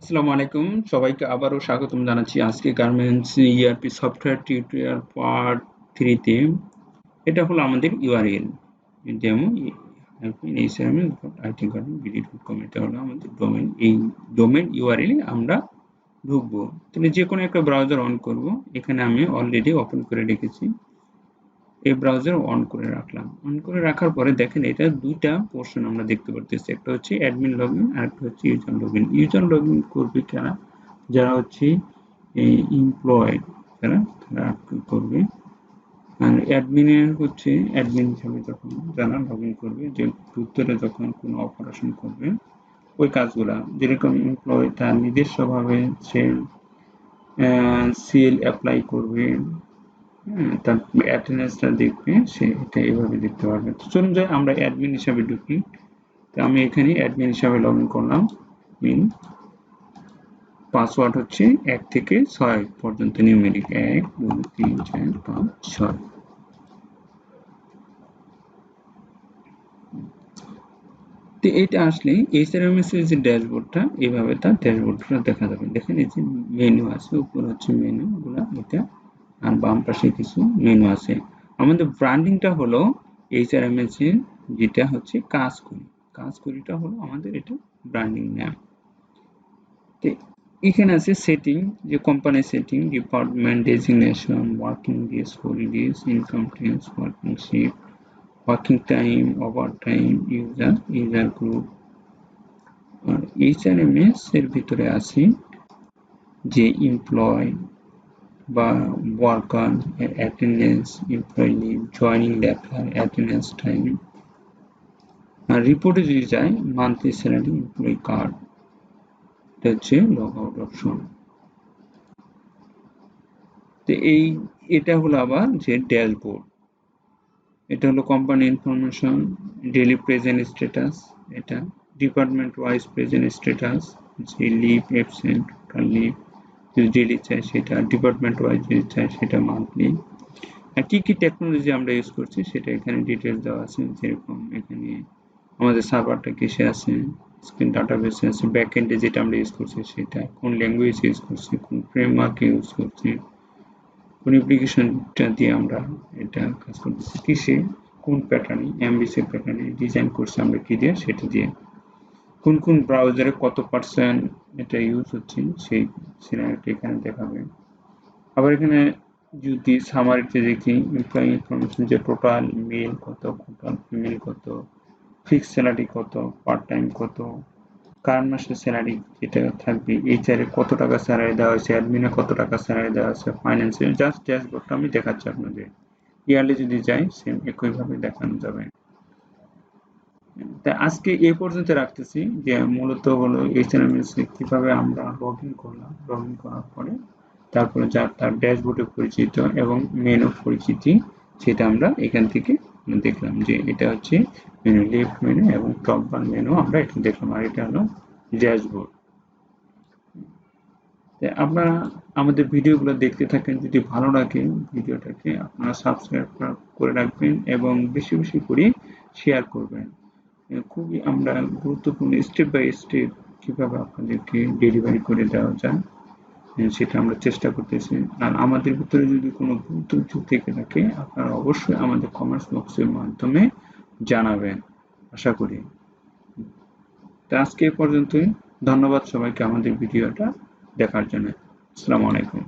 আসসালামু আলাইকুম, সবাইকে আবারও স্বাগতম জানাচ্ছি আজকে garments ERP software tutorial part 3 তে। এটা হলো আমাদের ইউআরএল ডেমো HRMS.IT.bd.com। এটা হলো আমাদের ডোমেন। এই ডোমেন ইউআরএল এ আমরা ঢুকবো। তাহলে যে কোনো একটা ব্রাউজার অন করব। এখানে আমি অলরেডি ওপেন করে রেখেছি। এই ব্রাউজার অন করে রাখলাম। অন করে রাখার পরে দেখেন এটা দুইটা পোর্শন আমরা দেখতে পারতেছি। একটা হচ্ছে অ্যাডমিন লগইন আর একটা হচ্ছে ইউজার লগইন। ইউজার লগইন করবে যারা হচ্ছে এমপ্লয় তারা করবে। আর অ্যাডমিনের হচ্ছে অ্যাডমিন হিসাবে যখন যারা লগইন করবে, যে ভিতরে যখন কোনো অপারেশন করবে ওই কাজগুলা, যেরকম এমপ্লয় তার নিজস্বভাবে সে সিএল অ্যাপ্লাই করবে, তার অ্যাটেন্ডেন্সটা দেখবে, সে এটা এভাবে দেখতে পারবে। তো চলুন যাই আমরা অ্যাডমিন হিসাবে ঢুকি। তো আমি এখানে অ্যাডমিন হিসাবে লগ ইন করলাম। পাসওয়ার্ড হচ্ছে 1 থেকে 6 পর্যন্ত নিউমেরিক, 1 2 3 4 5 6। তো এটা আসলে HRMS এর যে ড্যাশবোর্ডটা, এইভাবে তার ড্যাশবোর্ডটা দেখা যাবে। দেখেন এই যে মেনু আছে, উপর হচ্ছে মেনু গুলা এটা, আর বাম পাশে কিছু মেনু আছে। আমাদের ব্র্যান্ডিংটা হলো HRMS এর যেটা হচ্ছে কাজ করিটা হলো আমাদের এটা ব্র্যান্ডিং নাম। তো এখানে আছে সেটিং, যে company setting, department designation, working days, holidays, income tax, working shift, working time, overtime, user group. আর HRMS এর ভিতরে আছে যে এমপ্লয় বা worker, attendance, employee leave, joining letter, attendance time. আর রিপোর্টে যদি যাই, মান্থলি স্যালারি, এমপ্লয়ি কার্ড, এটা হচ্ছে লগ আউট অপশন। তো এটা হলো আবার যে ড্যাশবোর্ড। এটা হলো company information, daily present status, এটা ডিপার্টমেন্ট ওয়াইজ প্রেজেন্ট স্ট্যাটাস, যে লিভ, অ্যাবসেন্ট, টোটাল লিভ, যদি ডেইলি চাই সেটা, ডিপার্টমেন্ট ওয়াইজ যদি চাই সেটা মান্থলি। আর কি কি টেকনোলজি আমরা ইউজ করছি সেটা এখানে ডিটেলস দেওয়া আছে। যেরকম এখানে আমাদের সার্ভারটা কিসে আছে, স্ক্রিন ডাটাবেসে আছে, ব্যাকএন্ডে যেটা আমরা ইউজ করছি সেটা, কোন ল্যাঙ্গুয়েজ ইউজ করছি, কোন ফ্রেমওয়ার্ক ইউজ করছি, কোন অ্যাপ্লিকেশনটা দিয়ে আমরা এটা কাজ করতেছি, কিসে, কোন প্যাটার্নে, এমভিসি প্যাটার্নে ডিজাইন করছি আমরা কি দিয়ে, সেটা দিয়ে, কোন কোন ব্রাউজারে কত পার্সেন্ট এটা ইউজ হচ্ছে সেই সিনারিটা এখানে দেখাবে। আবার এখানে যদি সামারিতে দেখি, এমপ্লয়ি ইনফরমেশন, যে টোটাল মেল কত, টোটাল ফিমেল কত, ফিক্স স্যালারি কত, পার্ট টাইম কত, কারেন্ট মাসের স্যালারি যেটা থাকবে, এইচআরে কত টাকা স্যালারি দেওয়া হয়েছে, অ্যাডমিনে কত টাকা স্যালারি দেওয়া আছে, ফাইন্যান্সে, জাস্ট ড্যাশবোর্ডটা আমি দেখাচ্ছি আপনাদের। ইয়ারলি যদি যাই সেম একইভাবে দেখানো যাবে। তাই আজকে এই পর্যন্ত রাখতেছি, যে মূলত হলো HRMS কিভাবে আমরা লগ ইন করলাম, লগ ইন করার পরে তারপরে যা তার ড্যাশবোর্ডে পরিচিত এবং মেনু পরিচিতি, সেটা আমরা এখান থেকে দেখলাম, যে এটা হচ্ছে মেনু, লেফট মেনু এবং টপ বার মেনু আমরা এটা দেখলাম, আর এটা হলো ড্যাশবোর্ড। আপনারা আমাদের ভিডিওগুলো দেখতে থাকেন, যদি ভালো লাগে ভিডিওটাকে আপনারা সাবস্ক্রাইব করে রাখবেন এবং বেশি বেশি করে শেয়ার করবেন। খুবই আমরা গুরুত্বপূর্ণ স্টেপ বাই স্টেপ কিভাবে আপনাদেরকে ডেলিভারি করে দেওয়া যায় সেটা আমরা চেষ্টা করতেছি। আর আমাদের ভিতরে যদি কোনো ভুল ত্রুটি থেকে থাকে আপনারা অবশ্যই আমাদের কমেন্টস বক্সের মাধ্যমে জানাবেন, আশা করি। তো আজকে এ পর্যন্তই। ধন্যবাদ সবাইকে আমাদের ভিডিওটা দেখার জন্য। আসসালামু আলাইকুম।